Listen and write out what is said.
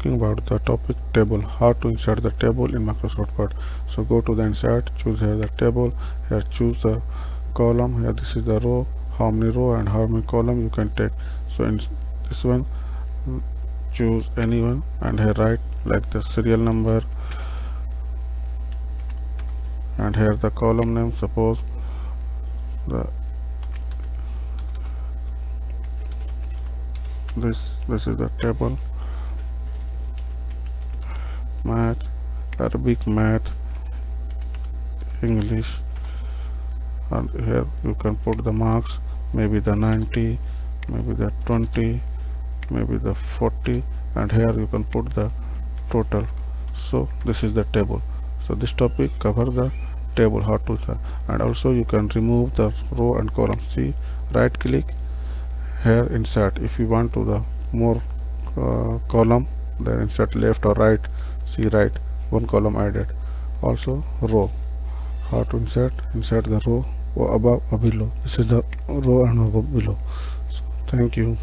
talking about the topic table, how to insert the table in Microsoft Word. So go to the insert, choose here the table, here choose the column, here this is the row, how many row and how many column you can take. So in this one, choose anyone and here write like the serial number and here the column name. Suppose this is the table math, Arabic, math, English, and here you can put the marks, maybe the 90, maybe the 20, maybe the 40, and here you can put the total. So this is the table. So this topic cover the table, how to, and also you can remove the row and column. See, right click here, insert. If you want to the more column, then insert left or right. See, right, one column added. Also row, how to insert the row or above or below. This is the row and above below. So, thank you.